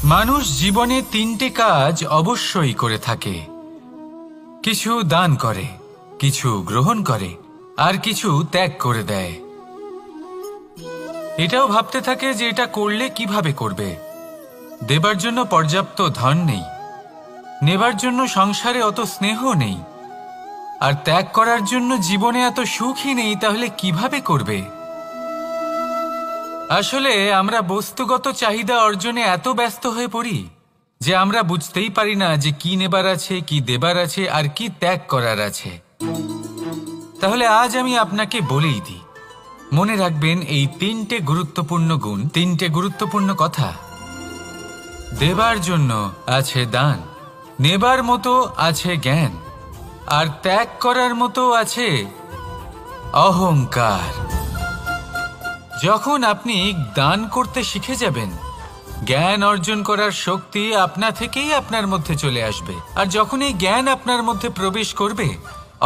মানুষ জীবনে তিনটে কাজ অবশ্যই করে থাকে, কিছু দান করে, কিছু গ্রহণ করে, আর কিছু ত্যাগ করে দেয়। এটাও ভাবতে থাকে যে এটা করলে কিভাবে করবে। দেবার জন্য পর্যাপ্ত ধন নেই, নেবার জন্য সংসারে অত স্নেহ নেই, আর ত্যাগ করার জন্য জীবনে এত সুখই নেই, তাহলে কিভাবে করবে? আসলে আমরা বস্তুগত চাহিদা অর্জনে এত ব্যস্ত হয়ে পড়ি যে আমরা বুঝতেই পারি না যে কি নেবার আছে, কি দেবার আছে, আর কি ত্যাগ করার আছে। তাহলে আজ আমি আপনাকে বলেই দিই, মনে রাখবেন এই তিনটে গুরুত্বপূর্ণ গুণ, তিনটে গুরুত্বপূর্ণ কথা। দেবার জন্য আছে দান, নেবার মতো আছে জ্ঞান, আর ত্যাগ করার মতো আছে অহংকার। যখন আপনি দান করতে শিখে যাবেন, জ্ঞান অর্জন করার শক্তি আপনা থেকেই আপনার মধ্যে চলে আসবে। আর যখন এই জ্ঞান আপনার মধ্যে প্রবেশ করবে,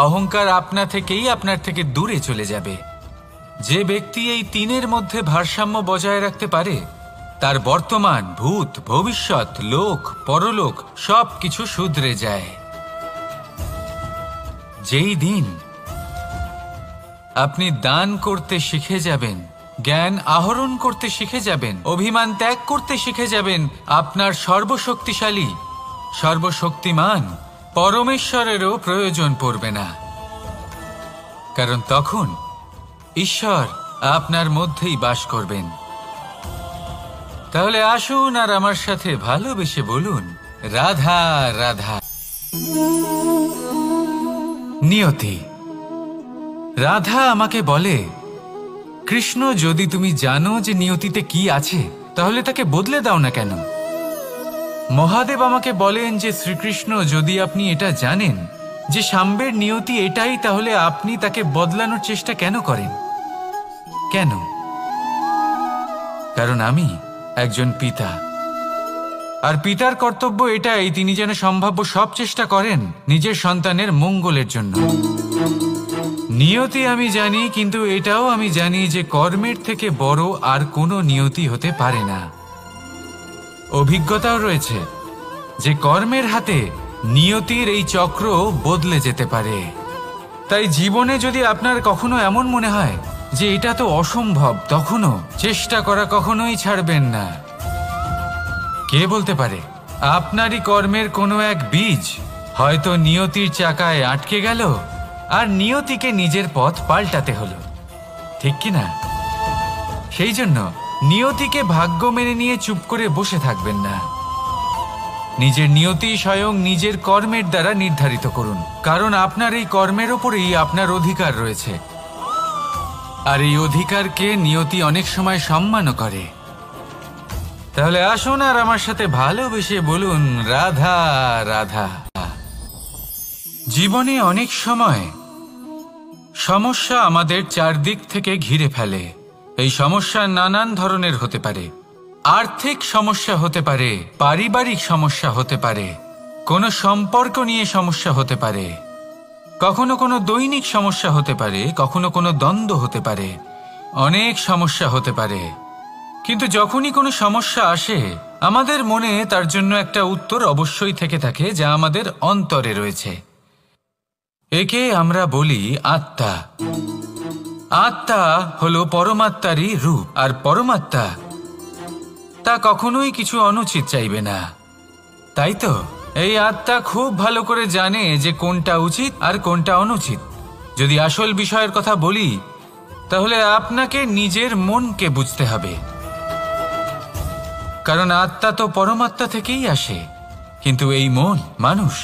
অহংকার আপনা থেকেই আপনার থেকে দূরে চলে যাবে। যে ব্যক্তি এই তিনের মধ্যে ভারসাম্য বজায় রাখতে পারে, তার বর্তমান, ভূত, ভবিষ্যৎ, লোক, পরলোক সব কিছু শুধরে যায়। যেই দিন আপনি দান করতে শিখে যাবেন, জ্ঞান আহরণ করতে শিখে যাবেন, অভিমান ত্যাগ করতে শিখে যাবেন, আপনার সর্বশক্তিশালী, সর্বশক্তিমান পরমেশ্বরেরও প্রয়োজন পড়বে না। কারণ তখন ঈশ্বর আপনার মধ্যেই বাস করবেন। তাহলে আসুন আর আমার সাথে ভালোবেসে বলুন, রাধা রাধা। নিয়তি। রাধা আমাকে বলে, কৃষ্ণ, যদি তুমি জানো যে নিয়তিতে কি আছে, তাহলে তাকে বদলে দাও না কেন? মহাদেব আমাকে বলেন যে শ্রীকৃষ্ণ, যদি আপনি এটা জানেন যে সাম্বের নিয়তি এটাই, তাহলে আপনি তাকে বদলানোর চেষ্টা কেন করেন? কেন? কারণ আমি একজন পিতা, আর পিতার কর্তব্য এটাই, তিনি যেন সম্ভাব্য সব চেষ্টা করেন নিজের সন্তানের মঙ্গলের জন্য। নিয়তি আমি জানি, কিন্তু এটাও আমি জানি যে কর্মের থেকে বড় আর কোনো নিয়তি হতে পারে না। অভিজ্ঞতাও রয়েছে যে কর্মের হাতে নিয়তির এই চক্র বদলে যেতে পারে। তাই জীবনে যদি আপনার কখনো এমন মনে হয় যে এটা তো অসম্ভব, তখনও চেষ্টা করা কখনোই ছাড়বেন না। কে বলতে পারে আপনারই কর্মের কোনো এক বীজ হয়তো নিয়তির চাকায় আটকে গেল, আর নিয়তিকে নিজের পথ পাল্টাতে হলো, ঠিক কি না? সেই জন্য নিয়তিকে ভাগ্য মেনে নিয়ে চুপ করে বসে থাকবেন না। নিজের নিয়তি স্বয়ং নিজের কর্মের দ্বারা নির্ধারিত করুন, কারণ আপনার এই কর্মের ওপরেই আপনার অধিকার রয়েছে। আর এই অধিকারকে নিয়তি অনেক সময় সম্মানও করে। তাহলে আসুন আর আমার সাথে ভালোবেসে বলুন, রাধা রাধা। জীবনে অনেক সময় সমস্যা আমাদের চারদিক থেকে ঘিরে ফেলে। এই সমস্যা নানান ধরনের হতে পারে। আর্থিক সমস্যা হতে পারে, পারিবারিক সমস্যা হতে পারে, কোনো সম্পর্ক নিয়ে সমস্যা হতে পারে, কখনো কোনো দৈনিক সমস্যা হতে পারে, কখনো কোনো দ্বন্দ্ব হতে পারে, অনেক সমস্যা হতে পারে। কিন্তু যখনই কোনো সমস্যা আসে, আমাদের মনে তার জন্য একটা উত্তর অবশ্যই থেকে থাকে, যা আমাদের অন্তরে রয়েছে। একে আমরা বলি আত্মা। আত্মা হলো পরমাত্মারই রূপ, আর পরমাত্মা তা কখনোই কিছু অনুচিত চাইবে না, তাই তো? এই আত্মা খুব ভালো করে জানে যে কোনটা উচিত আর কোনটা অনুচিত। যদি আসল বিষয়ের কথা বলি, তাহলে আপনাকে নিজের মনকে বুঝতে হবে, কারণ আত্মা তো পরমাত্মা থেকেই আসে। কিন্তু এই মন মানুষ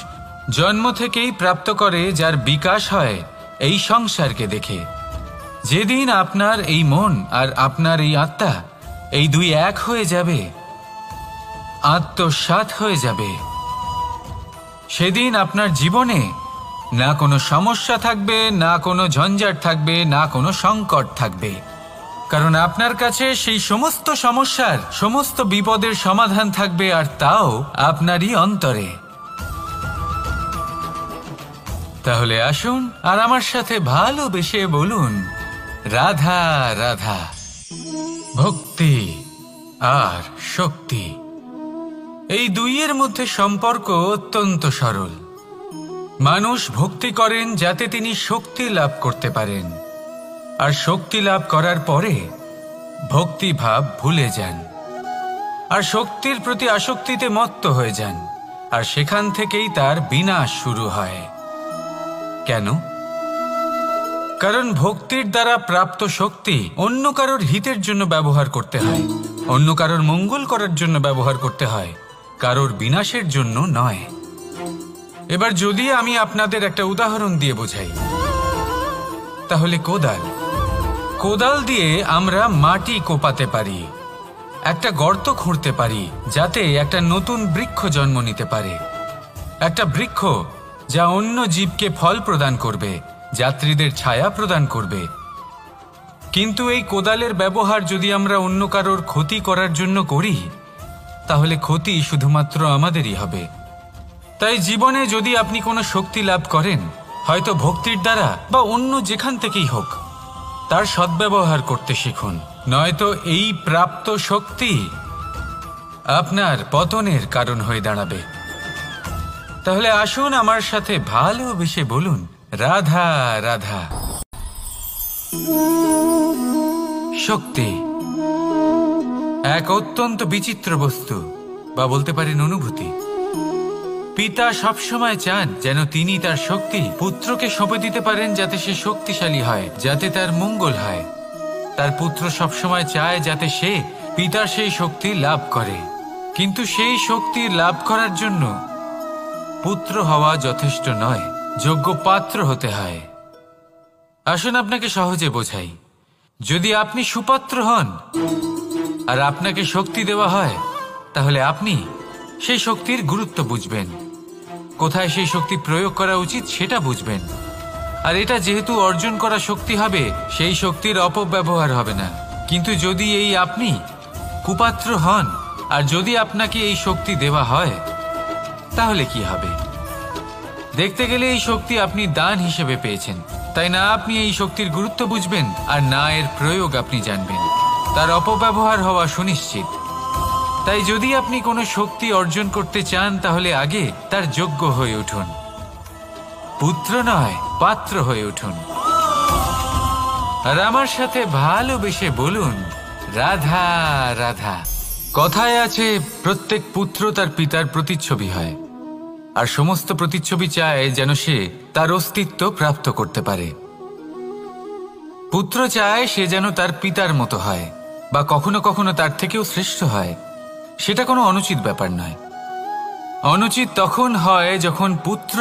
জন্ম থেকেই প্রাপ্ত করে, যার বিকাশ হয় এই সংসারকে দেখে। যেদিন আপনার এই মন আর আপনার এই আত্মা এই দুই এক হয়ে যাবে, আত্মসাৎ হয়ে যাবে, সেদিন আপনার জীবনে না কোনো সমস্যা থাকবে, না কোনো ঝঞ্ঝাট থাকবে, না কোনো সংকট থাকবে, কারণ আপনার কাছে সেই সমস্ত সমস্যার, সমস্ত বিপদের সমাধান থাকবে, আর তাও আপনারই অন্তরে। তাহলে আসুন আর আমার সাথে ভালোবেসে বলুন, রাধা রাধা। ভক্তি আর শক্তি এই দুইয়ের মধ্যে সম্পর্ক অত্যন্ত সরল। মানুষ ভক্তি করেন যাতে তিনি শক্তি লাভ করতে পারেন, আর শক্তি লাভ করার পরে ভক্তিভাব ভুলে যান আর শক্তির প্রতি আসক্তিতে মত্ত হয়ে যান, আর সেখান থেকেই তার বিনাশ শুরু হয়। কেন? কারণ ভক্তির দ্বারা প্রাপ্ত শক্তি অন্য কারোর হিতের জন্য ব্যবহার করতে হয়, অন্য কারোর মঙ্গল করার জন্য ব্যবহার করতে হয়, কারোর বিনাশের জন্য নয়। এবার যদি আমি আপনাদের একটা উদাহরণ দিয়ে বোঝাই, তাহলে কোদাল দিয়ে আমরা মাটি কোপাতে পারি, একটা গর্ত খুঁড়তে পারি যাতে একটা নতুন বৃক্ষ জন্ম নিতে পারে, একটা বৃক্ষ যা অন্য জীবকে ফল প্রদান করবে, যাত্রীদের ছায়া প্রদান করবে। কিন্তু এই কোদালের ব্যবহার যদি আমরা অন্য কারোর ক্ষতি করার জন্য করি, তাহলে ক্ষতি শুধুমাত্র আমাদেরই হবে। তাই জীবনে যদি আপনি কোনো শক্তি লাভ করেন, হয়তো ভক্তির দ্বারা বা অন্য যেখান থেকেই হোক, তার সদ্ব্যবহার করতে শিখুন, নয়তো এই প্রাপ্ত শক্তি আপনার পতনের কারণ হয়ে দাঁড়াবে। তাহলে আসুন আমার সাথে ভালোবেসে বলুন, রাধা রাধা। শক্তি এক অত্যন্ত বিচিত্র বস্তু, বা বলতে পারেন অনুভূতি। পিতা সবসময় চান যেন তিনি তার শক্তি পুত্রকে সঁপে দিতে পারেন, যাতে সে শক্তিশালী হয়, যাতে তার মঙ্গল হয়। তার পুত্র সবসময় চায় যাতে সে পিতার সেই শক্তি লাভ করে, কিন্তু সেই শক্তি লাভ করার জন্য পুত্র হওয়া যথেষ্ট নয়, যোগ্য পাত্র হতে হয়। আসুন আপনাকে সহজে বোঝাই। যদি আপনি সুপাত্র হন আর আপনাকে শক্তি দেওয়া হয়, তাহলে আপনি সেই শক্তির গুরুত্ব বুঝবেন, কোথায় সেই শক্তি প্রয়োগ করা উচিত সেটা বুঝবেন। আর এটা যেহেতু অর্জন করা শক্তি হবে, সেই শক্তির অপব্যবহার হবে না। কিন্তু যদি এই আপনি কুপাত্র হন আর যদি আপনাকে এই শক্তি দেওয়া হয়, তাহলে কি হবে? দেখতে গেলে এই শক্তি আপনি দান হিসেবে পেয়েছেন, তাই না আপনি এই শক্তির গুরুত্ব বুঝবেন আর না এর প্রয়োগ আপনি জানবেন, তার অপব্যবহার হওয়া সুনিশ্চিত। তাই যদি আপনি কোনো শক্তি অর্জন করতে চান, তাহলে আগে তার যোগ্য হয়ে উঠুন, পুত্র নয় পাত্র হয়ে উঠুন। আর আমার সাথে ভালোবেসে বলুন, রাধা রাধা। কথায় আছে, প্রত্যেক পুত্র তার পিতার প্রতিচ্ছবি হয়, আর সমস্ত প্রতিচ্ছবি চায় যেন সে তার অস্তিত্ব প্রাপ্ত করতে পারে। পুত্র চায় সে যেন তার পিতার মতো হয়, বা কখনো কখনো তার থেকেও শ্রেষ্ঠ হয়। সেটা কোনো অনুচিত ব্যাপার নয়। অনুচিত তখন হয় যখন পুত্র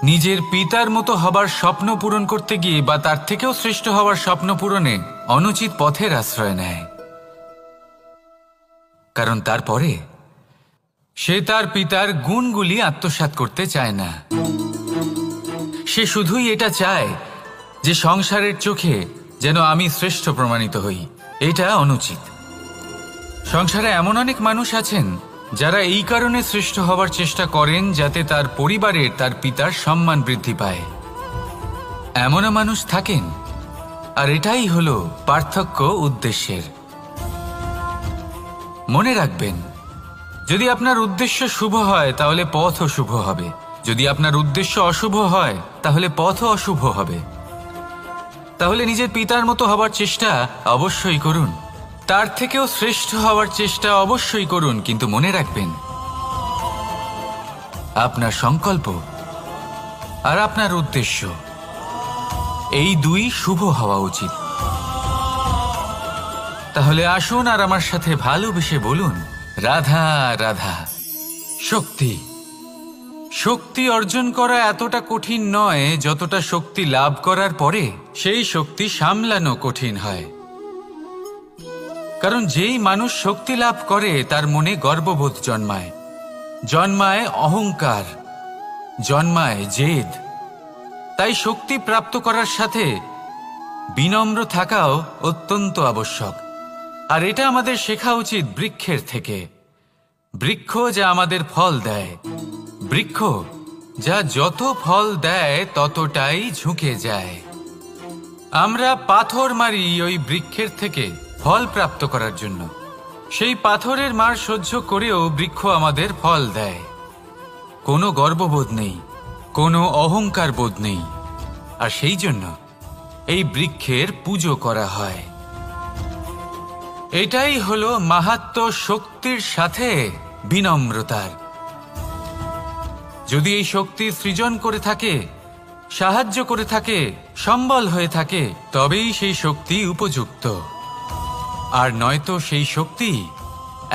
নিজের পিতার মতো হবার স্বপ্ন পূরণ করতে গিয়ে বা তার থেকেও শ্রেষ্ঠ হওয়ার স্বপ্ন পূরণে অনুচিত পথের আশ্রয় নেয়। কারণ তারপরে সে তার পিতার গুণগুলি আত্মসাৎ করতে চায় না। সে শুধুই এটা চায় যে সংসারের চোখে যেন আমি শ্রেষ্ঠ প্রমাণিত হই। এটা অনুচিত। সংসারে এমন অনেক মানুষ আছেন যারা এই কারণে শ্রেষ্ঠ হবার চেষ্টা করেন যাতে তার পরিবারের তার পিতার সম্মান বৃদ্ধি পায়। এমনও মানুষ থাকেন, আর এটাই হলো পার্থক্য উদ্দেশ্যের। মনে রাখবেন, যদি আপনার উদ্দেশ্য শুভ হয় তাহলে পথও শুভ হবে, যদি আপনার উদ্দেশ্য অশুভ হয় তাহলে পথও অশুভ হবে। তাহলে নিজের পিতার মতো হবার চেষ্টা অবশ্যই করুন, তার থেকেও শ্রেষ্ঠ হওয়ার চেষ্টা অবশ্যই করুন, কিন্তু মনে রাখবেন আপনার সংকল্প আর আপনার উদ্দেশ্য এই দুই শুভ হওয়া উচিত। তাহলে আসুন আর আমার সাথে ভালোবেসে বলুন, রাধা রাধা। শক্তি শক্তি অর্জন করা এতটা কঠিন নয় যতটা শক্তি লাভ করার পরে সেই শক্তি সামলানো কঠিন হয়। কারণ যেই মানুষ শক্তি লাভ করে তার মনে গর্ববোধ জন্মায়, জন্মায় অহংকার, জন্মায় জেদ। তাই শক্তি প্রাপ্ত করার সাথে বিনম্র থাকাও অত্যন্ত আবশ্যক। আর এটা আমাদের শেখা উচিত বৃক্ষের থেকে। বৃক্ষ যা আমাদের ফল দেয়, বৃক্ষ যা যত ফল দেয় ততটাই ঝুঁকে যায়। আমরা পাথর মারি ওই বৃক্ষের থেকে ফল প্রাপ্ত করার জন্য। সেই পাথরের মার সহ্য করেও বৃক্ষ আমাদের ফল দেয়। কোনো গর্ববোধ নেই, কোনো অহংকার বোধ নেই, আর সেই জন্য এই বৃক্ষের পুজো করা হয়। এটাই হলো মাহাত্ম্য শক্তির সাথে বিনম্রতার। যদি এই শক্তি সৃজন করে থাকে, সাহায্য করে থাকে, সম্বল হয়ে থাকে, তবেই সেই শক্তি উপযুক্ত। আর নয়তো সেই শক্তি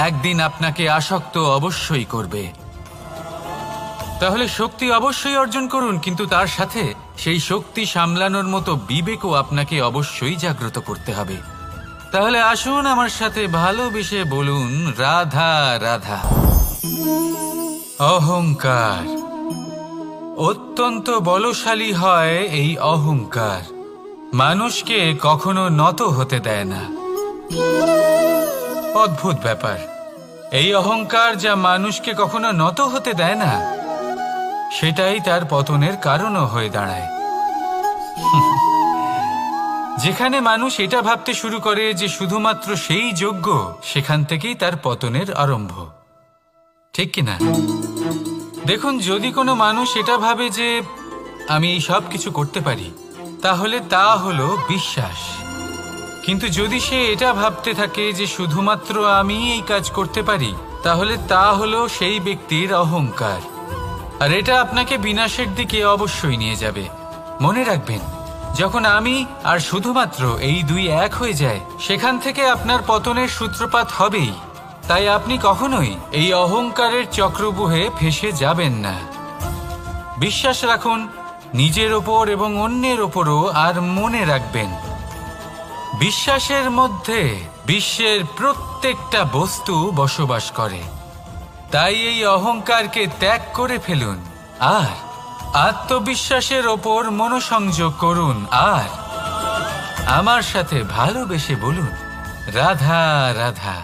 একদিন আপনাকে আসক্ত অবশ্যই করবে। তাহলে শক্তি অবশ্যই অর্জন করুন, কিন্তু তার সাথে সেই শক্তি সামলানোর মতো বিবেকও আপনাকে অবশ্যই জাগ্রত করতে হবে। তাহলে আসুন আমার সাথে ভালোবেসে বলুন, রাধা রাধা। অহংকার অত্যন্ত বলশালী হয়। এই অহংকার মানুষকে কখনো নত হতে দেয় না। অদ্ভুত ব্যাপার, এই অহংকার যা মানুষকে কখনো নত হতে দেয় না, সেটাই তার পতনের কারণও হয়ে দাঁড়ায়। যেখানে মানুষ এটা ভাবতে শুরু করে যে শুধুমাত্র সেই যোগ্য, সেখান থেকেই তার পতনের আরম্ভ। ঠিক কিনা? দেখুন, যদি কোনো মানুষ এটা ভাবে যে আমি এই সব কিছু করতে পারি, তাহলে তা হলো বিশ্বাস। কিন্তু যদি সে এটা ভাবতে থাকে যে শুধুমাত্র আমি এই কাজ করতে পারি, তাহলে তা হলো সেই ব্যক্তির অহংকার। আর এটা আপনাকে বিনাশের দিকে অবশ্যই নিয়ে যাবে। মনে রাখবেন, যখন আমি আর শুধুমাত্র এই দুই এক হয়ে যায়, সেখান থেকে আপনার পতনের সূত্রপাত হবেই। তাই আপনি কখনোই এই অহংকারের চক্রব্যূহে ফেঁসে যাবেন না। বিশ্বাস রাখুন নিজের ওপর এবং অন্যের ওপরও। আর মনে রাখবেন, বিশ্বাসের মধ্যে বিশ্বের প্রত্যেকটা বস্তু বসবাস করে। তাই এই অহংকারকে ত্যাগ করে ফেলুন আর আত্মবিশ্বাসের ওপর মনোসংযোগ করুন। আর আমার সাথে ভালোবেসে বলুন, রাধা রাধা।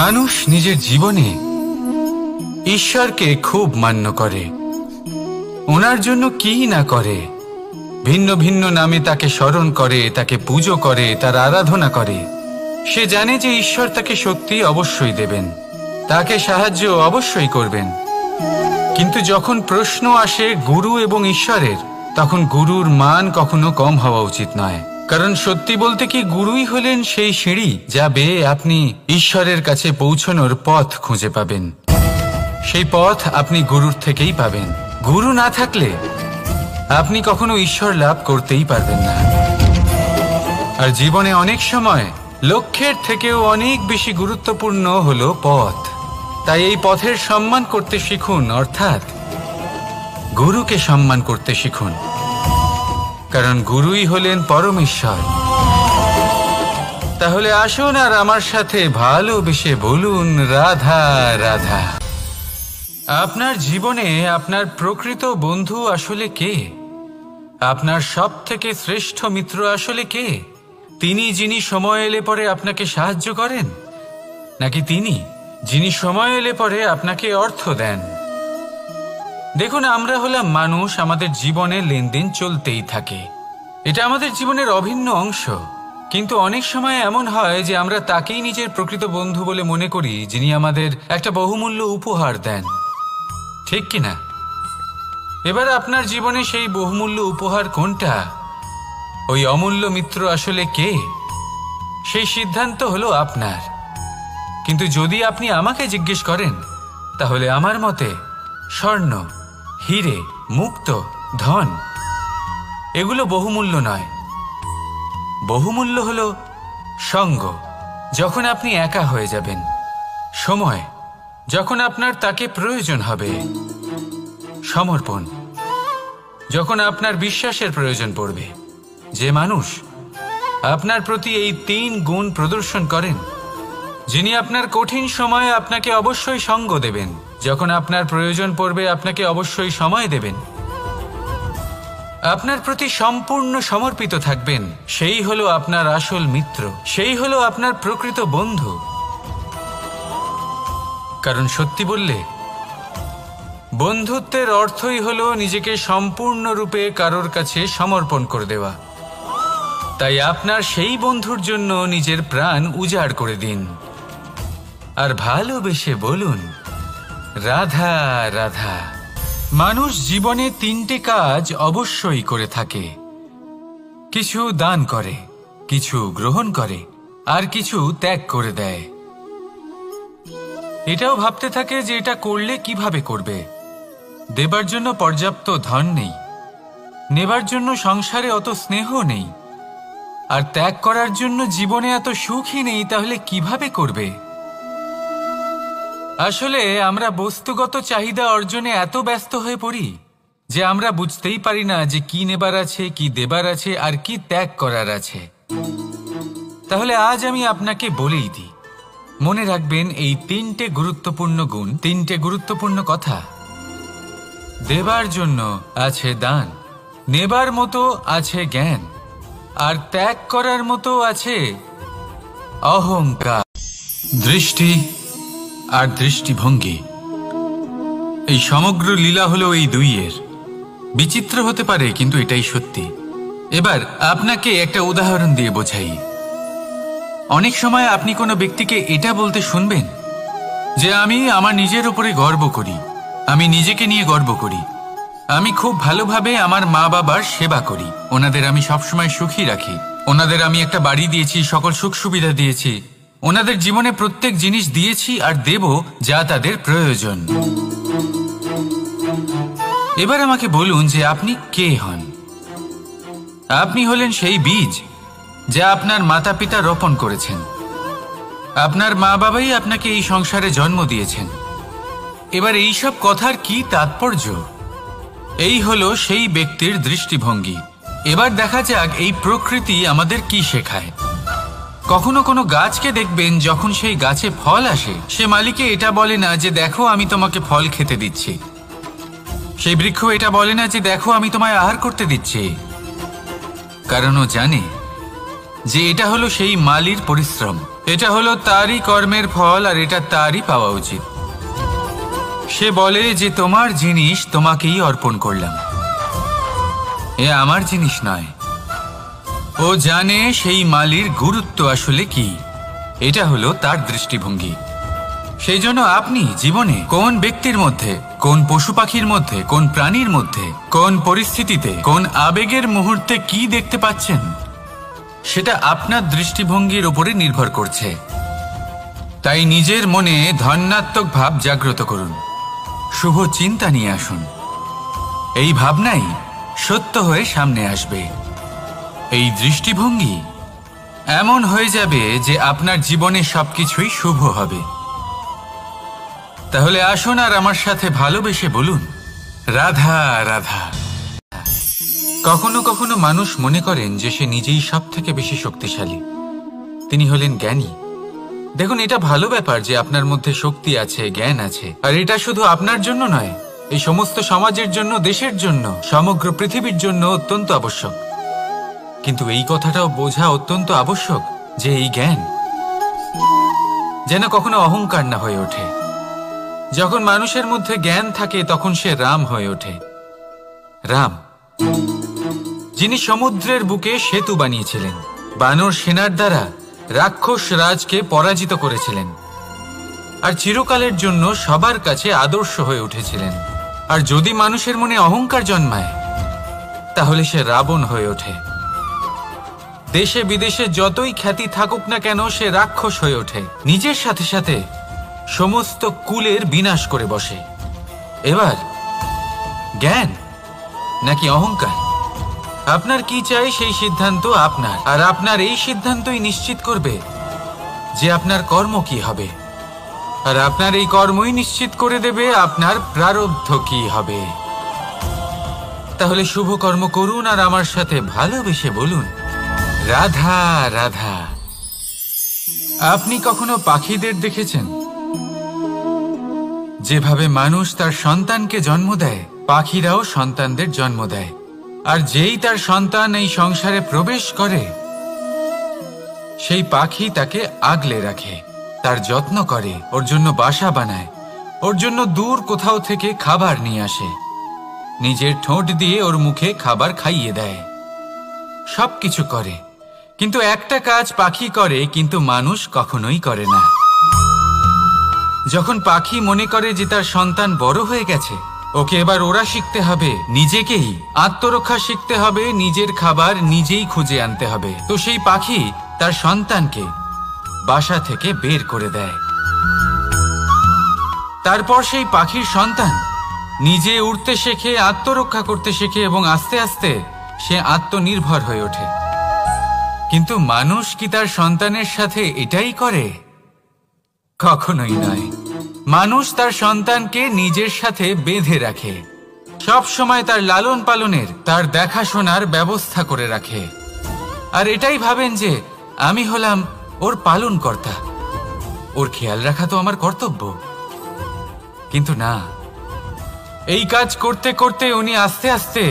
মানুষ নিজের জীবনে ঈশ্বরকে খুব মান্য করে, ওনার জন্য কি না করে। ভিন্ন ভিন্ন নামে তাকে স্মরণ করে, তাকে পুজো করে, তার আরাধনা করে। সে জানে যে ঈশ্বর তাকে শক্তি অবশ্যই দেবেন, তাকে সাহায্য অবশ্যই করবেন। কিন্তু যখন প্রশ্ন আসে গুরু এবং ঈশ্বরের, তখন গুরুর মান কখনো কম হওয়া উচিত নয়। কারণ সত্যি বলতে কি, গুরুই হলেন সেই সিঁড়ি যা বেয়ে আপনি ঈশ্বরের কাছে পৌঁছানোর পথ খুঁজে পাবেন। সেই পথ আপনি গুরুর থেকেই পাবেন। গুরু না থাকলে আপনি কখনো ঈশ্বর লাভ করতেই পারবেন না। আর জীবনে অনেক সময় লক্ষ্যের থেকেও অনেক বেশি গুরুত্বপূর্ণ হলো পথ। তাই এই পথের সম্মান করতে শিখুন, অর্থাৎ গুরুকে সম্মান করতে শিখুন। কারণ গুরুই হলেন পরমেশ্বর। তাহলে আসুন আর আমার সাথে ভালোবেসে বলুন, রাধা রাধা। আপনার জীবনে আপনার প্রকৃত বন্ধু আসলে কে? আপনার সব থেকে শ্রেষ্ঠ মিত্র আসলে কে? তিনি যিনি সময় এলে পরে আপনাকে সাহায্য করেন, নাকি তিনি যিনি সময় এলে পরে আপনাকে অর্থ দেন? দেখুন, আমরা হলাম মানুষ, আমাদের জীবনে লেনদেন চলতেই থাকে। এটা আমাদের জীবনের অভিন্ন অংশ। কিন্তু অনেক সময় এমন হয় যে আমরা তাকেই নিজের প্রকৃত বন্ধু বলে মনে করি, যিনি আমাদের একটা বহুমূল্য উপহার দেন। ঠিক কিনা? এবার আপনার জীবনে সেই বহুমূল্য উপহার কোনটা, ওই অমূল্য মিত্র আসলে কে, সেই সিদ্ধান্ত হলো আপনার। কিন্তু যদি আপনি আমাকে জিজ্ঞেস করেন, তাহলে আমার মতে স্বর্ণ, হিরে, মুক্ত, ধন এগুলো বহুমূল্য নয়। বহুমূল্য হলো সঙ্গ, যখন আপনি একা হয়ে যাবেন। সময়, যখন আপনার তাকে প্রয়োজন হবে। সমর্পণ, যখন আপনার বিশ্বাসের প্রয়োজন পড়বে। যে মানুষ আপনার প্রতি এই 3 গুণ প্রদর্শন করেন, যিনি আপনার কঠিন সময়ে আপনাকে অবশ্যই সঙ্গ দেবেন, যখন আপনার প্রয়োজন পড়বে আপনাকে অবশ্যই সময় দেবেন, আপনার প্রতি সম্পূর্ণ সমর্পিত থাকবেন, সেই হলো আপনার আসল মিত্র, সেই হলো আপনার প্রকৃত বন্ধু। কারণ সত্যি বললে, বন্ধুত্বের অর্থই হলো নিজেকে সম্পূর্ণরূপে কারোর কাছে সমর্পণ করে দেওয়া। তাই আপনার সেই বন্ধুর জন্য নিজের প্রাণ উজাড় করে দিন। আর ভালোবেসে বলুন, রাধা রাধা। মানুষ জীবনে 3টে কাজ অবশ্যই করে থাকে, কিছু দান করে, কিছু গ্রহণ করে, আর কিছু ত্যাগ করে দেয়। এটাও ভাবতে থাকে যে এটা করলে কিভাবে করবে। দেবার জন্য পর্যাপ্ত ধন নেই, নেবার জন্য সংসারে অত স্নেহ নেই, আর ত্যাগ করার জন্য জীবনে এত সুখই নেই, তাহলে কিভাবে করবে? আসলে আমরা বস্তুগত চাহিদা অর্জনে এত ব্যস্ত হয়ে পড়ি যে আমরা বুঝতেই পারি না যে কি নেবার আছে, কি দেবার আছে, আর কি ত্যাগ করার আছে। তাহলে আজ আমি আপনাকে বলেই দিই, মনে রাখবেন এই 3টে গুরুত্বপূর্ণ গুণ, 3টে গুরুত্বপূর্ণ কথা। দেবার জন্য আছে দান, নেবার মতো আছে জ্ঞান, আর ত্যাগ করার মতো আছে অহংকার। দৃষ্টি আর দৃষ্টিভঙ্গি, এই সমগ্র লীলা হলো এই দুইয়ের। বিচিত্র হতে পারে, কিন্তু এটাই সত্যি। এবার আপনাকে একটা উদাহরণ দিয়ে বোঝাই। অনেক সময় আপনি কোনো ব্যক্তিকে এটা বলতে শুনবেন যে আমি আমার নিজের উপরে গর্ব করি, আমি নিজেকে নিয়ে গর্ব করি, আমি খুব ভালোভাবে আমার মা বাবার সেবা করি, ওনাদের আমি সবসময় সুখী রাখি, ওনাদের আমি একটা বাড়ি দিয়েছি, সকল সুখ সুবিধা দিয়েছি, ওনাদের জীবনে প্রত্যেক জিনিস দিয়েছি আর দেব যা তাদের প্রয়োজন। এবার আমাকে বলুন যে আপনি কে হন? আপনি হলেন সেই বীজ যা আপনার মাতা পিতা রোপণ করেছেন। আপনার মা বাবাই আপনাকে এই সংসারে জন্ম দিয়েছেন। এবার এইসব কথার কি তাৎপর্য? এই হলো সেই ব্যক্তির দৃষ্টিভঙ্গি। এবার দেখা যাক এই প্রকৃতি আমাদের কি শেখায়। কখনো কোনো গাছকে দেখবেন, যখন সেই গাছে ফল আসে, সে মালিকে এটা বলে না যে দেখো আমি তোমাকে ফল খেতে দিচ্ছি। সেই বৃক্ষ এটা বলে না যে দেখো আমি তোমায় আহার করতে দিচ্ছি, কারণ ও জানে যে এটা হলো সেই মালির পরিশ্রম, এটা হলো তারই কর্মের ফল, আর এটা তারই পাওয়া উচিত। সে বলে যে তোমার জিনিস তোমাকেই অর্পণ করলাম, এ আমার জিনিস নয়। ও জানে সেই মালির গুরুত্ব আসলে কি, এটা হলো তার দৃষ্টিভঙ্গি। সেই জন্য আপনি জীবনে কোন ব্যক্তির মধ্যে, কোন পশু পাখির মধ্যে, কোন প্রাণীর মধ্যে, কোন পরিস্থিতিতে, কোন আবেগের মুহূর্তে কি দেখতে পাচ্ছেন, সেটা আপনার দৃষ্টিভঙ্গির উপরে নির্ভর করছে। তাই নিজের মনে ধনাত্মক ভাব জাগ্রত করুন, শুভ চিন্তা নিয়ে আসুন। এই ভাবনাই সত্য হয়ে সামনে আসবে। এই দৃষ্টিভঙ্গি এমন হয়ে যাবে যে আপনার জীবনে সবকিছুই শুভ হবে। তাহলে আসুন আর আমার সাথে ভালোবেসে বলুন, রাধা রাধা। কখনো কখনো মানুষ মনে করেন যে সে নিজেই সব থেকে বেশি শক্তিশালী, তিনি হলেন জ্ঞানী। দেখুন, এটা ভালো ব্যাপার যে আপনার মধ্যে শক্তি আছে, জ্ঞান আছে, আর এটা শুধু আপনার জন্য নয়, এই সমস্ত সমাজের জন্য, দেশের জন্য, সমগ্র পৃথিবীর জন্য অত্যন্ত আবশ্যক। কিন্তু এই কথাটাও বোঝা অত্যন্ত আবশ্যক যে এই জ্ঞান যেন কখনো অহংকার না হয়ে ওঠে। যখন মানুষের মধ্যে জ্ঞান থাকে তখন সে রাম হয়ে ওঠে। রাম, যিনি সমুদ্রের বুকে সেতু বানিয়েছিলেন, বানর সেনার দ্বারা রাক্ষস রাজকে পরাজিত করেছিলেন, আর চিরকালের জন্য সবার কাছে আদর্শ হয়ে উঠেছিলেন। আর যদি মানুষের মনে অহংকার জন্মায়, তাহলে সে রাবণ হয়ে ওঠে। দেশে বিদেশে যতই খ্যাতি থাকুক না কেন, সে রাক্ষস হয়ে ওঠে, নিজের সাথে সাথে সমস্ত কুলের বিনাশ করে বসে। এবার জ্ঞান নাকি অহংকার, আপনার কি চাই সেই সিদ্ধান্ত আপনার, আর আপনার এই সিদ্ধান্তই নিশ্চিত করবে যে আপনার কর্ম কি হবে, আর আপনার এই কর্মই নিশ্চিত করে দেবে আপনার প্রারব্ধ কি হবে। তাহলে শুভ কর্ম করুন আর আমার সাথে ভালোবেসে বলুন, রাধা রাধা। আপনি কখনো পাখিদের দেখেছেন? যেভাবে মানুষ তার সন্তানকে জন্ম দেয়, পাখিরাও সন্তানদের জন্ম দেয়। আর যেই তার সন্তান এই সংসারে প্রবেশ করে, সেই পাখি তাকে আগলে রাখে, তার যত্ন করে, ওর জন্য বাসা বানায়, ওর জন্য দূর কোথাও থেকে খাবার নিয়ে আসে, নিজের ঠোঁট দিয়ে ওর মুখে খাবার খাইয়ে দেয়, সবকিছু করে। কিন্তু একটা কাজ পাখি করে, কিন্তু মানুষ কখনোই করে না। যখন পাখি মনে করে যে তার সন্তান বড় হয়ে গেছে, ওকে এবার ওরা শিখতে হবে নিজেকেই আত্মরক্ষা শিখতে হবে, নিজের খাবার নিজেই খুঁজে আনতে হবে, তো সেই পাখি তার সন্তানকে বাসা থেকে বের করে দেয়। তারপর সেই পাখির সন্তান নিজে উড়তে শেখে, আত্মরক্ষা করতে শেখে এবং আস্তে আস্তে সে আত্মনির্ভর হয়ে ওঠে। কিন্তু মানুষ কি তার সন্তানের সাথে এটাই করে? কখনোই নয়। মানুষ তার সন্তানকে নিজের সাথে বেঁধে রাখে, সব সময় তার লালন পালনের, তার দেখাশোনার ব্যবস্থা করে রাখে, আর এটাই ভাবেন যে আমি হলাম ওর পালনকর্তা, ওর খেয়াল রাখা তো আমার কর্তব্য। কিন্তু না, এই কাজ করতে করতে উনি আস্তে আস্তে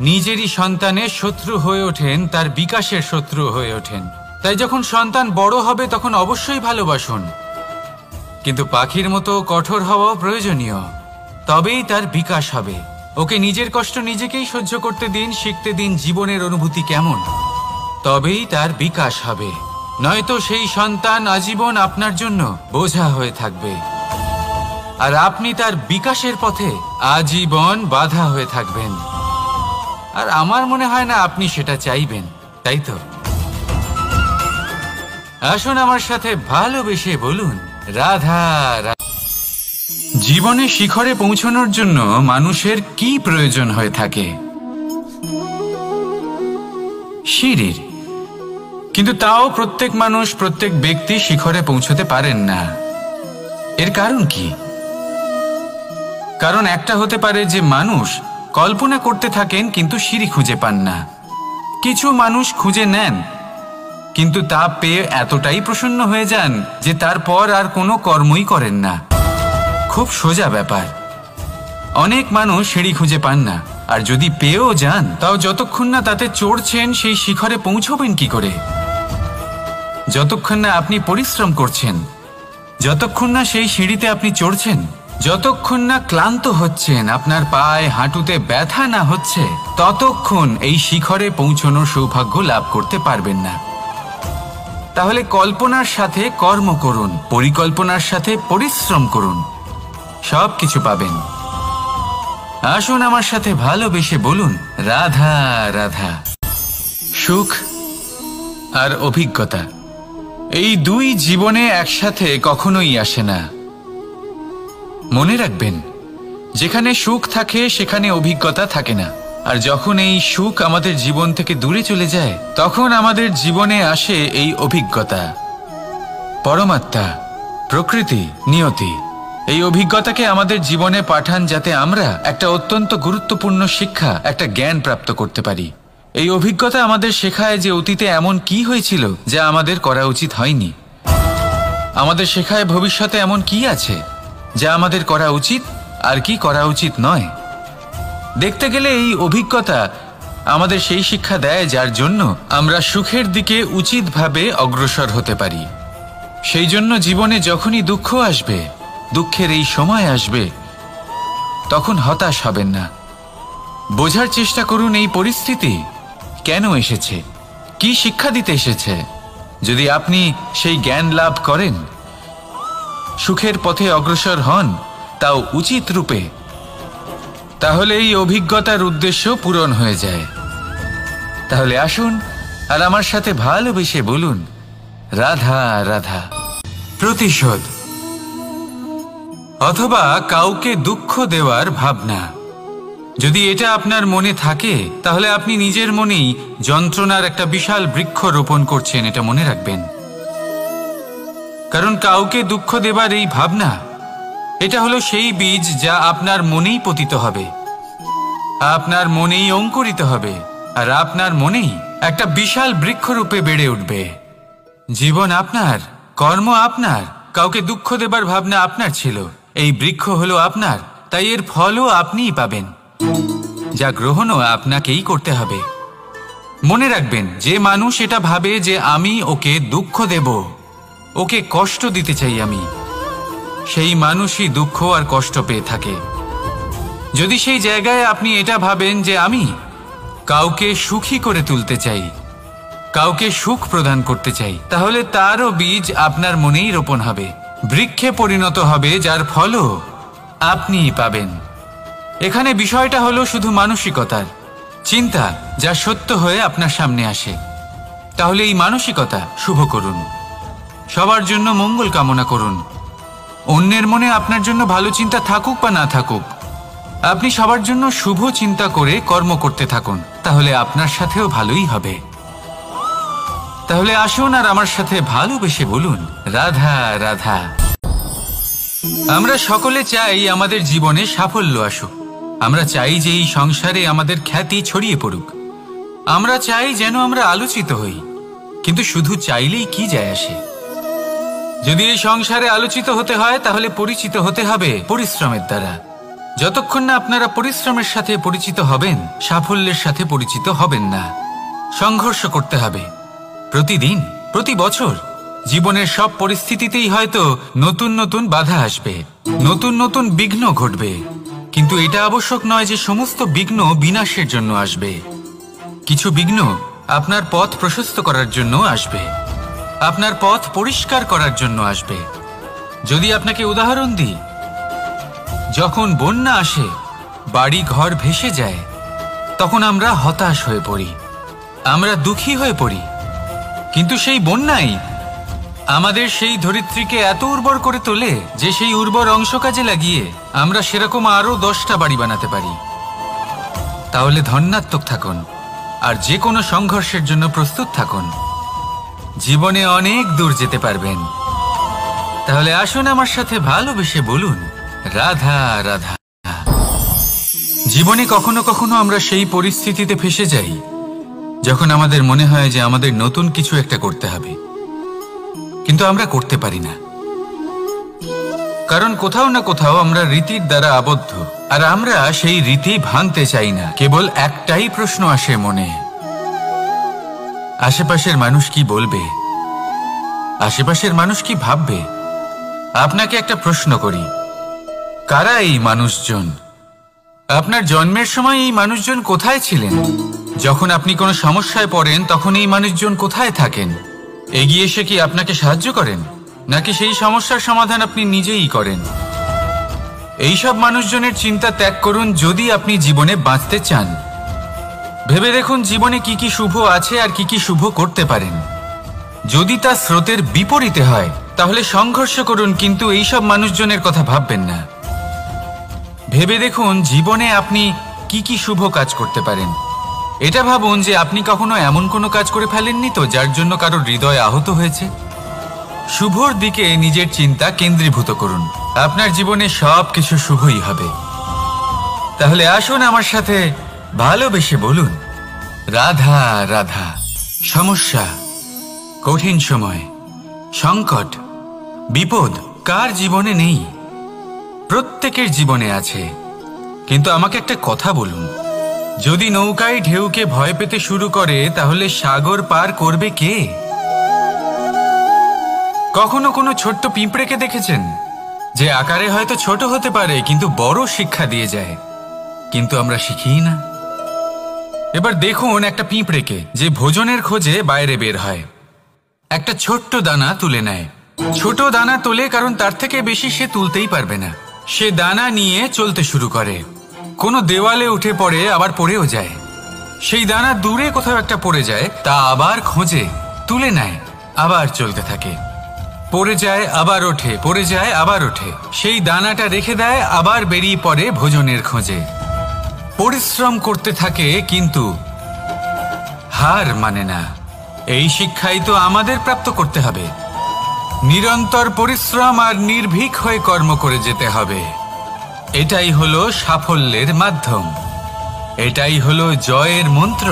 নিজেরই সন্তানের শত্রু হয়ে ওঠেন, তার বিকাশের শত্রু হয়ে ওঠেন। তাই যখন সন্তান বড় হবে তখন অবশ্যই ভালোবাসুন, কিন্তু পাখির মতো কঠোর হওয়াও প্রয়োজনীয়, তবেই তার বিকাশ হবে। ওকে নিজের কষ্ট নিজেকেই সহ্য করতে দিন, শিখতে দিন জীবনের অনুভূতি কেমন, তবেই তার বিকাশ হবে। নয়তো সেই সন্তান আজীবন আপনার জন্য বোঝা হয়ে থাকবে, আর আপনি তার বিকাশের পথে আজীবন বাধা হয়ে থাকবেন। আর আমার মনে হয় না আপনি সেটা চাইবেন, তাই তো? আসুন আমার সাথে ভালোবেসে বলুন রাধা রাধা। জীবনে শিখরে পৌঁছানোর জন্য মানুষের কি প্রয়োজন হয়ে থাকে? সিঁড়ির। কিন্তু তাও প্রত্যেক মানুষ, প্রত্যেক ব্যক্তি শিখরে পৌঁছতে পারেন না। এর কারণ কি? কারণ একটা হতে পারে যে মানুষ কল্পনা করতে থাকেন কিন্তু সিঁড়ি খুঁজে পান না। কিছু মানুষ খুঁজে নেন কিন্তু তা পেয়ে এতটাই প্রসন্ন হয়ে যান যে তারপর আর কোনো কর্মই করেন না। খুব সোজা ব্যাপার। অনেক মানুষ সিঁড়ি খুঁজে পান না, আর যদি পেয়েও যান তাও যতক্ষণ না তাতে চড়ছেন সেই শিখরে পৌঁছবেন কি করে? যতক্ষণ না আপনি পরিশ্রম করছেন, যতক্ষণ না সেই সিঁড়িতে আপনি চড়ছেন, যতক্ষণ না ক্লান্ত হচ্ছেন, আপনার পায়ে হাঁটুতে ব্যথা না হচ্ছে, ততক্ষণ এই শিখরে পৌঁছানোর সৌভাগ্য লাভ করতে পারবেন না। তাহলে কল্পনার সাথে কর্ম করুন, পরিকল্পনার সাথে পরিশ্রম করুন, সব কিছু পাবেন। আসুন আমার সাথে ভালোবেসে বলুন রাধা রাধা। সুখ আর অভিজ্ঞতা, এই দুই জীবনে একসাথে কখনোই আসে না। মনে রাখবেন, যেখানে সুখ থাকে সেখানে অভিজ্ঞতা থাকে না, আর যখন এই সুখ আমাদের জীবন থেকে দূরে চলে যায় তখন আমাদের জীবনে আসে এই অভিজ্ঞতা। পরমাত্মা, প্রকৃতি, নিয়তি এই অভিজ্ঞতাকে আমাদের জীবনে পাঠান যাতে আমরা একটা অত্যন্ত গুরুত্বপূর্ণ শিক্ষা, একটা জ্ঞান প্রাপ্ত করতে পারি। এই অভিজ্ঞতা আমাদের শেখায় যে অতীতে এমন কি হয়েছিল যা আমাদের করা উচিত হয়নি। আমাদের শেখায় ভবিষ্যতে এমন কি আছে যা আমাদের করা উচিত আর কি করা উচিত নয়। দেখতে গেলে এই অভিজ্ঞতা আমাদের সেই শিক্ষা দেয় যার জন্য আমরা সুখের দিকে উচিতভাবে অগ্রসর হতে পারি। সেই জন্য জীবনে যখনই দুঃখ আসবে, দুঃখের এই সময় আসবে, তখন হতাশ হবেন না। বোঝার চেষ্টা করুন এই পরিস্থিতি কেন এসেছে, কি শিক্ষা দিতে এসেছে। যদি আপনি সেই জ্ঞান লাভ করেন, সুখের পথে অগ্রসর হন, তাও উচিত রূপে, তাহলে এই অভিজ্ঞতার উদ্দেশ্য পূরণ হয়ে যায়। তাহলে আসুন আর আমার সাথে ভালোবেসে বলুন রাধা রাধা। প্রতিশোধ অথবা কাউকে দুঃখ দেওয়ার ভাবনা, যদি এটা আপনার মনে থাকে তাহলে আপনি নিজের মনেই যন্ত্রণার একটা বিশাল বৃক্ষ রোপণ করছেন, এটা মনে রাখবেন। কারণ কাউকে দুঃখ দেবার এই ভাবনা, এটা হলো সেই বীজ যা আপনার মনেই পতিত হবে, আপনার মনেই অঙ্কুরিত হবে, আর আপনার মনেই একটা বিশাল বৃক্ষরূপে বেড়ে উঠবে। জীবন আপনার, কর্ম আপনার, কাউকে দুঃখ দেবার ভাবনা আপনার ছিল, এই বৃক্ষ হলো আপনার, তাই এর ফলও আপনিই পাবেন, যা গ্রহণও আপনাকেই করতে হবে। মনে রাখবেন, যে মানুষ এটা ভাবে যে আমি ওকে দুঃখ দেব, ওকে কষ্ট দিতে চাই আমি, সেই মানুষই দুঃখ আর কষ্ট পেয়ে থাকে। যদি সেই জায়গায় আপনি এটা ভাবেন যে আমি কাউকে সুখী করে তুলতে চাই, কাউকে সুখ প্রদান করতে চাই, তাহলে তারও বীজ আপনার মনেই রোপণ হবে, বৃক্ষে পরিণত হবে, যার ফলও আপনিই পাবেন। এখানে বিষয়টা হলো শুধু মানসিকতার চিন্তা, যা সত্য হয়ে আপনার সামনে আসে। তাহলে এই মানসিকতা শুভ করুন, সবার জন্য মঙ্গল কামনা করুন। অন্যের মনে আপনার জন্য ভালো চিন্তা থাকুক বা না থাকুক, আপনি সবার জন্য শুভ চিন্তা করে কর্ম করতে থাকুন, তাহলে আপনার সাথেও ভালোই হবে। তাহলে আসুন আর আমার সাথে ভালোবেসে বলুন, রাধা রাধা। আমরা সকলে চাই আমাদের জীবনে সাফল্য আসুক। আমরা চাই যে এই সংসারে আমাদের খ্যাতি ছড়িয়ে পড়ুক। আমরা চাই যেন আমরা আলোচিত হই, কিন্তু শুধু চাইলেই কি যায় আসে? যদি এই সংসারে আলোচিত হতে হয়, তাহলে পরিচিত হতে হবে পরিশ্রমের দ্বারা। যতক্ষণ না আপনারা পরিশ্রমের সাথে পরিচিত হবেন, সাফল্যের সাথে পরিচিত হবেন না। সংঘর্ষ করতে হবে প্রতিদিন, প্রতি বছর। জীবনের সব পরিস্থিতিতেই হয়তো নতুন নতুন বাধা আসবে, নতুন নতুন বিঘ্ন ঘটবে, কিন্তু এটা আবশ্যক নয় যে সমস্ত বিঘ্ন বিনাশের জন্য আসবে। কিছু বিঘ্ন আপনার পথ প্রশস্ত করার জন্য আসবে, আপনার পথ পরিষ্কার করার জন্য আসবে। যদি আপনাকে উদাহরণ দিই, যখন বন্যা আসে, বাড়ি ঘর ভেসে যায়, তখন আমরা হতাশ হয়ে পড়ি, আমরা দুঃখী হয়ে পড়ি। কিন্তু সেই বন্যাই আমাদের সেই ধরিত্রীকে এত উর্বর করে তোলে যে সেই উর্বর অংশ কাজে লাগিয়ে আমরা সেরকম আরো 10টা বাড়ি বানাতে পারি। তাহলে ধন্যাত্মক থাকুন আর যে কোনো সংঘর্ষের জন্য প্রস্তুত থাকুন। জীবনে অনেক দূর যেতে পারবেন। তাহলে আসুন আমার সাথে ভালোবেসে বলুন, রাধা রাধা। জীবনে কখনো কখনো আমরা সেই পরিস্থিতিতে ফেসে যাই যখন আমাদের মনে হয় যে আমাদের নতুন কিছু একটা করতে হবে, কিন্তু আমরা করতে পারি না, কারণ কোথাও না কোথাও আমরা রীতির দ্বারা আবদ্ধ, আর আমরা সেই রীতি ভাঙতে চাই না। কেবল একটাই প্রশ্ন আসে মনে, আশেপাশের মানুষ কি বলবে, আশেপাশের মানুষ কি ভাববে। আপনাকে একটা প্রশ্ন করি, কারা এই মানুষজন? আপনার জন্মের সময় এই মানুষজন কোথায় ছিলেন? যখন আপনি কোনো সমস্যায় পড়েন, তখন এই মানুষজন কোথায় থাকেন? এগিয়ে এসে কি আপনাকে সাহায্য করেন, নাকি সেই সমস্যার সমাধান আপনি নিজেই করেন? এইসব মানুষজনের চিন্তা ত্যাগ করুন যদি আপনি জীবনে বাঁচতে চান। ভেবে দেখুন জীবনে কি কি শুভ আছে আর কি কি শুভ করতে পারেন। যদি তা স্রোতের বিপরীতে হয়, তাহলে সংঘর্ষ করুন, কিন্তু এইসব মানুষজনের কথা ভাববেন না। ভেবে দেখুন জীবনে আপনি কি কি শুভ কাজ করতে পারেন। এটা ভাবুন যে আপনি কখনো এমন কোনো কাজ করে ফেলেননি তো যার জন্য কারোর হৃদয় আহত হয়েছে। শুভর দিকে নিজের চিন্তা কেন্দ্রীভূত করুন, আপনার জীবনে সব কিছু শুভই হবে। তাহলে আসুন আমার সাথে ভালোবেসে বলুন, রাধা রাধা। সমস্যা, কঠিন সময়, সংকট, বিপদ কার জীবনে নেই? প্রত্যেকের জীবনে আছে। কিন্তু আমাকে একটা কথা বলুন, যদি নৌকায় ঢেউকে ভয় পেতে শুরু করে, তাহলে সাগর পার করবে কে? কখনো কোনো ছোট্ট পিঁপড়েকে দেখেছেন, যে আকারে হয়তো ছোট হতে পারে কিন্তু বড় শিক্ষা দিয়ে যায়? কিন্তু আমরা শিখিই না। এবার দেখুন একটা পিঁপড়েকে, যে ভোজনের খোঁজে বাইরে বের হয়, একটা ছোট্ট দানা তুলে নেয়। ছোট দানা তোলে কারণ তার থেকে বেশি সে তুলতেই পারবে না। সে দানা নিয়ে চলতে শুরু করে, কোনো দেওয়ালে উঠে পড়ে, আবার পড়েও যায়। সেই দানা দূরে কোথাও একটা পড়ে যায়, তা আবার খোঁজে, তুলে নেয়, আবার চলতে থাকে। পড়ে যায় আবার ওঠে, পড়ে যায় আবার ওঠে। সেই দানাটা রেখে দেয়, আবার বেরিয়ে পড়ে ভোজনের খোঁজে। পরিশ্রম করতে থাকে কিন্তু হার মানে না। এই শিক্ষাই তো আমাদের প্রাপ্ত করতে হবে। নিরন্তর পরিশ্রম আর নির্ভীক হয়ে কর্ম করে যেতে হবে। এটাই হলো সাফল্যের মাধ্যম, এটাই হলো জয়ের মন্ত্র,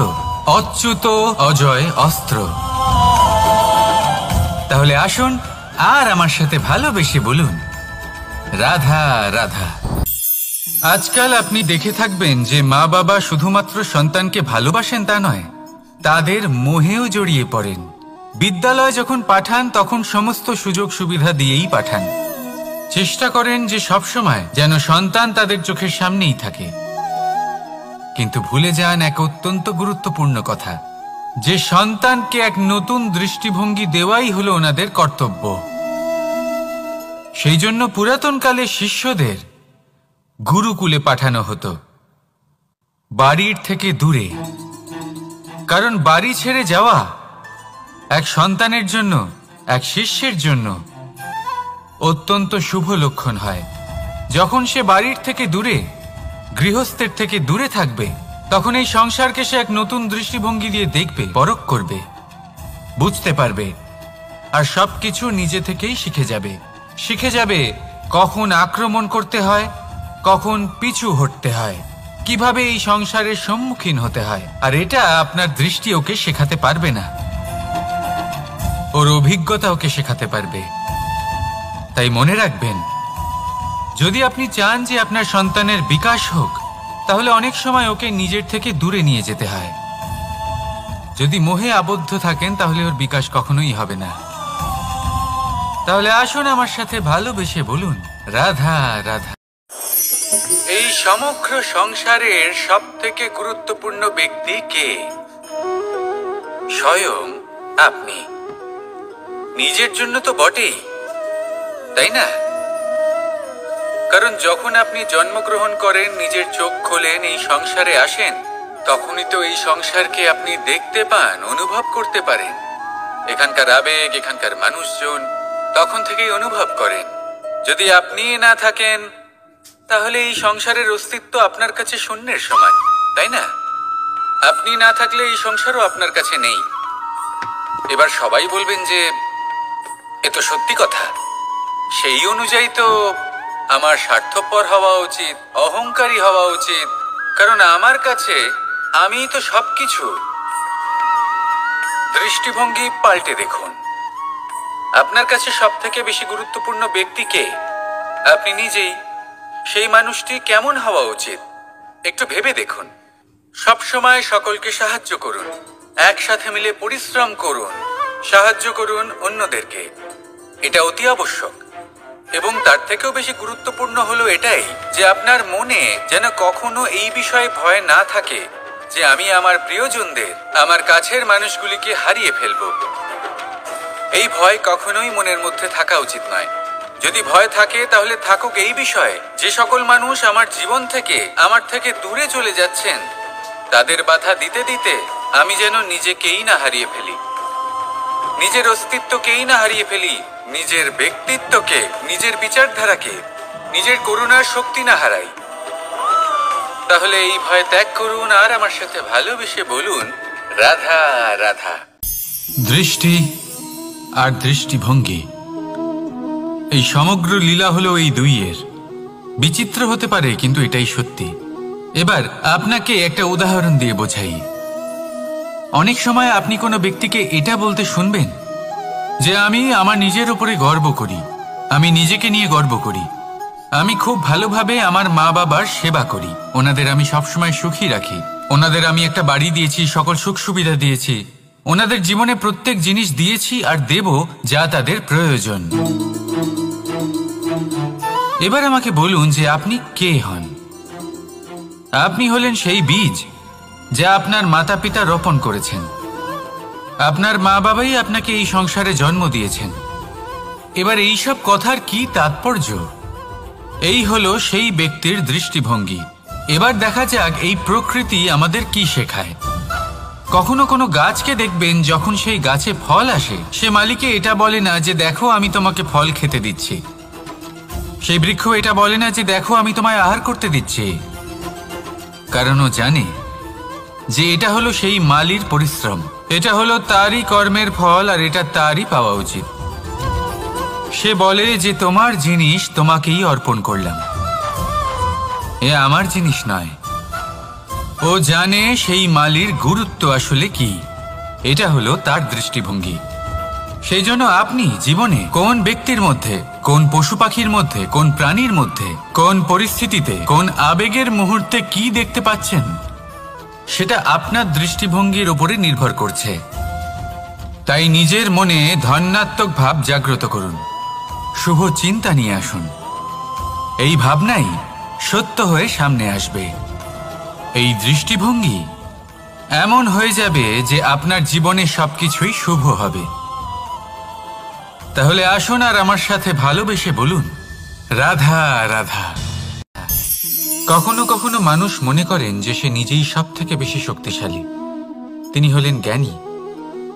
অচ্যুত অজয় অস্ত্র। তাহলে আসুন আর আমার সাথে ভালোবেসে বলুন, রাধা রাধা। আজকাল আপনি দেখে থাকবেন যে মা বাবা শুধুমাত্র সন্তানকে ভালোবাসেন তা নয়, তাদের মোহেও জড়িয়ে পড়েন। বিদ্যালয় যখন পাঠান তখন সমস্ত সুযোগ সুবিধা দিয়েই পাঠান। চেষ্টা করেন যে সবসময় যেন সন্তান তাদের চোখের সামনেই থাকে। কিন্তু ভুলে যান এক অত্যন্ত গুরুত্বপূর্ণ কথা, যে সন্তানকে এক নতুন দৃষ্টিভঙ্গি দেওয়াই হলো ওনাদের কর্তব্য। সেই জন্য পুরাতনকালে শিষ্যদের গুরুকুলে পাঠানো হতো, বাড়ির থেকে দূরে। কারণ বাড়ি ছেড়ে যাওয়া এক সন্তানের জন্য, এক শিষ্যের জন্য অত্যন্ত শুভ লক্ষণ হয়। যখন সে বাড়ির থেকে দূরে, গৃহস্থের থেকে দূরে থাকবে, তখন এই সংসারকে সে এক নতুন দৃষ্টিভঙ্গি দিয়ে দেখবে, পরখ করবে, বুঝতে পারবে, আর সবকিছু নিজে থেকেই শিখে যাবে কখন আক্রমণ করতে হয়, কখন পিছু হটতে হয়, কিভাবে এই সংসারের সম্মুখীন হতে হয়। আর এটা আপনার দৃষ্টি ওকে শেখাতে পারবে না, ওর অভিজ্ঞতা ওকে শেখাতে পারবে। তাই মনে রাখবেন, যদি আপনি চান যে আপনার সন্তানের বিকাশ হোক, তাহলে অনেক সময় ওকে নিজের থেকে দূরে নিয়ে যেতে হয়। যদি মোহে আবদ্ধ থাকেন তাহলে ওর বিকাশ কখনোই হবে না। তাহলে আসুন আমার সাথে ভালোবেসে বলুন, রাধা রাধা। এই সমগ্র সংসারের সব থেকে গুরুত্বপূর্ণ ব্যক্তি কে? স্বয়ং আপনি। নিজের জন্য তো বটেই, তাই না? কারণ যখন আপনি জন্মগ্রহণ করেন, নিজের চোখ খোলেন, এই সংসারে আসেন, তখনই তো এই সংসারকে আপনি দেখতে পান, অনুভব করতে পারেন। এখানকার আবেগ, এখানকার মানুষজন তখন থেকেই অনুভব করেন। যদি আপনি না থাকেন, তাহলে এই সংসারের অস্তিত্ব আপনার কাছে শূন্যের সমান, তাই না? আপনি না থাকলে এই সংসারও আপনার কাছে নেই। এবার সবাই বলবেন যে এ তো সত্যি কথা, সেই অনুযায়ী তো আমার স্বার্থপর হওয়া উচিত, অহংকারী হওয়া উচিত, কারণ আমার কাছে আমিই তো সবকিছু। দৃষ্টিভঙ্গি পাল্টে দেখুন, আপনার কাছে সব থেকে বেশি গুরুত্বপূর্ণ ব্যক্তি কে? আপনি নিজেই। সেই মানুষটি কেমন হওয়া উচিত একটু ভেবে দেখুন। সব সময় সকলকে সাহায্য করুন, একসাথে মিলে পরিশ্রম করুন, সাহায্য করুন অন্যদেরকে, এটা অতি আবশ্যক। এবং তার থেকেও বেশি গুরুত্বপূর্ণ হলো এটাই যে আপনার মনে যেন কখনো এই বিষয়ে ভয় না থাকে যে আমি আমার প্রিয়জনদের, আমার কাছের মানুষগুলিকে হারিয়ে ফেলব। এই ভয় কখনোই মনের মধ্যে থাকা উচিত নয়। যদি ভয় থাকে তাহলে থাকুক এই বিষয়ে যে সকল মানুষ আমার জীবন থেকে, আমার থেকে দূরে চলে যাচ্ছেন, তাদের বাধা দিতে দিতে আমি যেন নিজেকেই না হারিয়ে ফেলি, নিজের অস্তিত্বকেই না হারিয়ে ফেলি, নিজের ব্যক্তিত্বকে, নিজের বিচারধারাকে, নিজের করুণার শক্তি না হারাই। তাহলে এই ভয় ত্যাগ করুন আর আমার সাথে ভালোবেসে বলুন, রাধা রাধা। দৃষ্টি আর দৃষ্টিভঙ্গি, এই সমগ্র লীলা হলো এই দুইয়ের। বিচিত্র হতে পারে, কিন্তু এটাই সত্যি। এবার আপনাকে একটা উদাহরণ দিয়ে বোঝাই। অনেক সময় আপনি কোনো ব্যক্তিকে এটা বলতে শুনবেন যে আমি আমার নিজের উপরে গর্ব করি, আমি নিজেকে নিয়ে গর্ব করি, আমি খুব ভালোভাবে আমার মা বাবার সেবা করি, ওনাদের আমি সবসময় সুখী রাখি, ওনাদের আমি একটা বাড়ি দিয়েছি, সকল সুখ সুবিধা দিয়েছি, ওনাদের জীবনে প্রত্যেক জিনিস দিয়েছি আর দেব যা তাদের প্রয়োজন। এবার আমাকে বলুন যে আপনি কে হন? আপনি হলেন সেই বীজ যা আপনার মাতা পিতা রোপণ করেছেন। আপনার মা বাবাই আপনাকে এই সংসারে জন্ম দিয়েছেন। এবার এইসব কথার কি তাৎপর্য? এই হলো সেই ব্যক্তির দৃষ্টিভঙ্গি। এবার দেখা যাক এই প্রকৃতি আমাদের কি শেখায়। কখনো কোনো গাছকে দেখবেন, যখন সেই গাছে ফল আসে, সে মালিকে এটা বলে না যে দেখো আমি তোমাকে ফল খেতে দিচ্ছি। সেই বৃক্ষ এটা বলে না যে দেখো আমি তোমায় আহার করতে দিচ্ছি, কারণ ও জানে যে এটা হলো সেই মালির পরিশ্রম, এটা হলো তারই কর্মের ফল, আর এটা তারই পাওয়া উচিত। সে বলে যে তোমার জিনিস তোমাকেই অর্পণ করলাম, এ আমার জিনিস নয়। ও জানে সেই মালির গুরুত্ব আসলে কি, এটা হলো তার দৃষ্টিভঙ্গি। সেই জন্য আপনি জীবনে কোন ব্যক্তির মধ্যে, কোন পশু পাখির মধ্যে, কোন প্রাণীর মধ্যে, কোন পরিস্থিতিতে, কোন আবেগের মুহূর্তে কি দেখতে পাচ্ছেন, সেটা আপনার দৃষ্টিভঙ্গির উপরে নির্ভর করছে। তাই নিজের মনে ধনাত্মক ভাব জাগ্রত করুন, শুভ চিন্তা নিয়ে আসুন। এই ভাবনাই সত্য হয়ে সামনে আসবে। এই দৃষ্টিভঙ্গি এমন হয়ে যাবে যে আপনার জীবনে সবকিছুই শুভ হবে। তাহলে আসুন আর আমার সাথে ভালোবেসে বলুন, রাধা রাধা। কখনো কখনো মানুষ মনে করেন যে সে নিজেই সব থেকে বেশি শক্তিশালী, তিনি হলেন জ্ঞানী।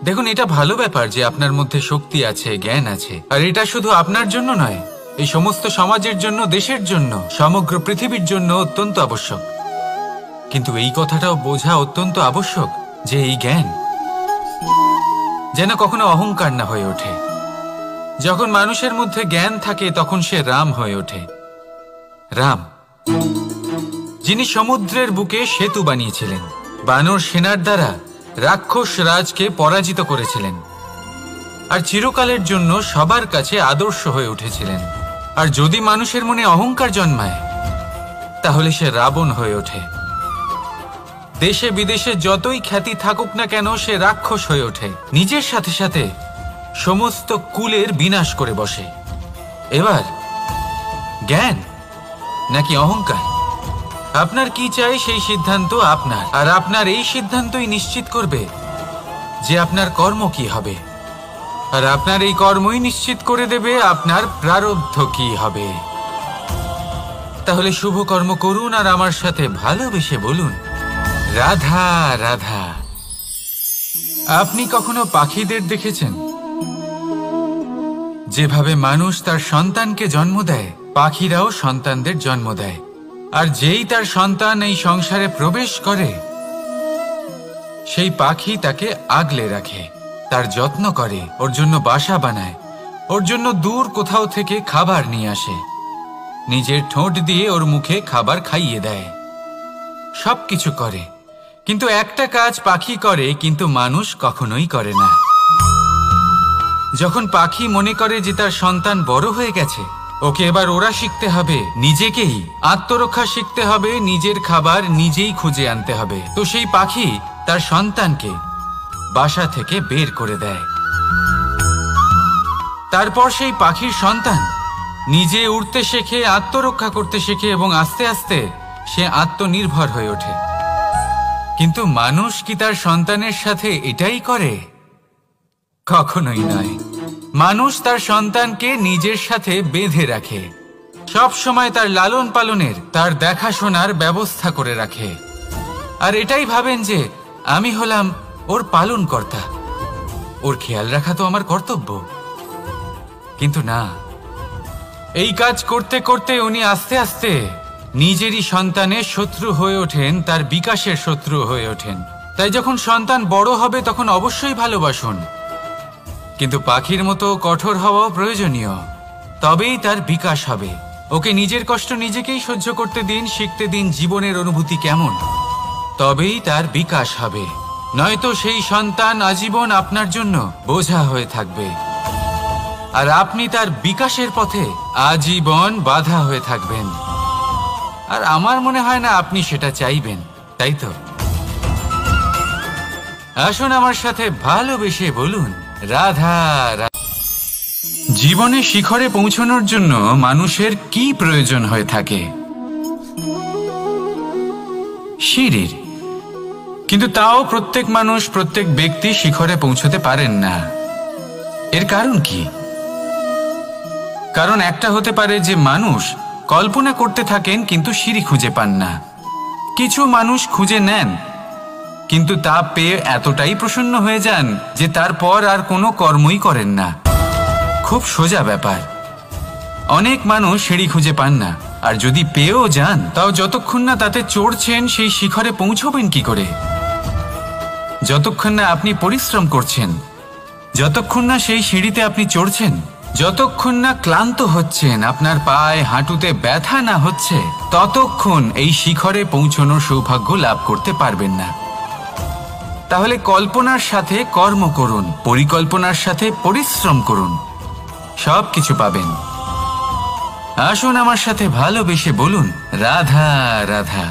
দেখুন, এটা ভালো ব্যাপার যে আপনার মধ্যে শক্তি আছে, জ্ঞান আছে, আর এটা শুধু আপনার জন্য নয়, এই সমস্ত সমাজের জন্য, দেশের জন্য, সমগ্র পৃথিবীর জন্য অত্যন্ত আবশ্যক। কিন্তু এই কথাটাও বোঝা অত্যন্ত আবশ্যক যে এই জ্ঞান যেন কখনো অহংকার না হয়ে ওঠে। যখন মানুষের মধ্যে জ্ঞান থাকে তখন সে রাম হয়ে ওঠে। রাম, যিনি সমুদ্রের বুকে সেতু বানিয়েছিলেন, বানর সেনার দ্বারা রাক্ষস রাজকে পরাজিত করেছিলেন, আর চিরকালের জন্য সবার কাছে আদর্শ হয়ে উঠেছিলেন। আর যদি মানুষের মনে অহংকার জন্মায় তাহলে সে রাবণ হয়ে ওঠে। দেশে বিদেশে যতই খ্যাতি থাকুক না কেন, সে রাক্ষস হয়ে ওঠে, নিজের সাথে সাথে সমস্ত কুলের বিনাশ করে বসে। এবার জ্ঞান নাকি অহংকার, আপনার কি চাই সেই সিদ্ধান্ত আপনার, আর আপনার এই সিদ্ধান্তই নিশ্চিত করবে যে আপনার কর্ম কি হবে, আর আপনার এই কর্মই নিশ্চিত করে দেবে আপনার প্রারব্ধ কি হবে। তাহলে শুভ কর্ম করুন আর আমার সাথে ভালোবেসে বলুন, রাধা রাধা। আপনি কখনো পাখিদের দেখেছেন? যেভাবে মানুষ তার সন্তানকে জন্ম দেয়, পাখিরাও সন্তানদের জন্ম দেয়। আর যেই তার সন্তান এই সংসারে প্রবেশ করে, সেই পাখি তাকে আগলে রাখে, তার যত্ন করে, ওর জন্য বাসা বানায়, ওর জন্য দূর কোথাও থেকে খাবার নিয়ে আসে, নিজের ঠোঁট দিয়ে ওর মুখে খাবার খাইয়ে দেয়, সবকিছু করে। কিন্তু একটা কাজ পাখি করে কিন্তু মানুষ কখনোই করে না। যখন পাখি মনে করে যে তার সন্তান বড় হয়ে গেছে, ওকে এবার ওরা শিখতে হবে, নিজেকেই আত্মরক্ষা শিখতে হবে, নিজের খাবার নিজেই খুঁজে আনতে হবে, তো সেই পাখি তার সন্তানকে বাসা থেকে বের করে দেয়। তারপর সেই পাখির সন্তান নিজে উড়তে শেখে, আত্মরক্ষা করতে শেখে, এবং আস্তে আস্তে সে আত্মনির্ভর হয়ে ওঠে। কিন্তু মানুষ কি তার সন্তানের সাথে এটাই করে? কখনোই নয়। মানুষ তার সন্তানকে নিজের সাথে বেঁধে রাখে, সব সময় তার লালন পালনের, তার দেখাশোনার ব্যবস্থা করে রাখে, আর এটাই ভাবেন যে আমি হলাম ওর পালনকর্তা, ওর খেয়াল রাখা তো আমার কর্তব্য। কিন্তু না, এই কাজ করতে করতে উনি আস্তে আস্তে নিজেরই সন্তানের শত্রু হয়ে ওঠেন, তার বিকাশের শত্রু হয়ে ওঠেন। তাই যখন সন্তান বড় হবে তখন অবশ্যই ভালোবাসুন, কিন্তু পাখির মতো কঠোর হওয়াও প্রয়োজনীয়, তবেই তার বিকাশ হবে। ওকে নিজের কষ্ট নিজেকেই সহ্য করতে দিন, শিখতে দিন জীবনের অনুভূতি কেমন, তবেই তার বিকাশ হবে। নয়তো সেই সন্তান আজীবন আপনার জন্য বোঝা হয়ে থাকবে, আর আপনি তার বিকাশের পথে আজীবন বাধা হয়ে থাকবেন। আর আমার মনে হয় না আপনি সেটা চাইবেন, তাই তো? আসুন আমার সাথে ভালোবেসে বলুন, রাধা রাধা। জীবনে শিখরে পৌঁছানোর জন্য মানুষের কি প্রয়োজন হয়ে থাকে? সিঁড়ির। কিন্তু তাও প্রত্যেক মানুষ, প্রত্যেক ব্যক্তি শিখরে পৌঁছতে পারেন না। এর কারণ কি? কারণ একটা হতে পারে যে মানুষ কল্পনা করতে থাকেন কিন্তু সিঁড়ি খুঁজে পান না। কিছু মানুষ খুঁজে নেন কিন্তু তা পেয়ে এতটাই প্রসন্ন হয়ে যান যে তারপর আর কোনো কর্মই করেন না। খুব সোজা ব্যাপার। অনেক মানুষ সিঁড়ি খুঁজে পান না, আর যদি পেয়েও যান তাও যতক্ষণ না তাতে চড়ছেন সেই শিখরে পৌঁছবেন কি করে? যতক্ষণ না আপনি পরিশ্রম করছেন, যতক্ষণ না সেই সিঁড়িতে আপনি চড়ছেন, যতক্ষণ না ক্লান্ত হচ্ছেন, আপনার পায়ে হাঁটুতে ব্যথা না হচ্ছে, ততক্ষণ এই শিখরে পৌঁছানোর সৌভাগ্য লাভ করতে পারবেন না। তাহলে কল্পনার সাথে কর্ম করুন, পরিকল্পনার সাথে পরিশ্রম করুন, সব কিছু পাবেন। আসুন আমার সাথে ভালোবেসে বলুন, রাধা রাধা।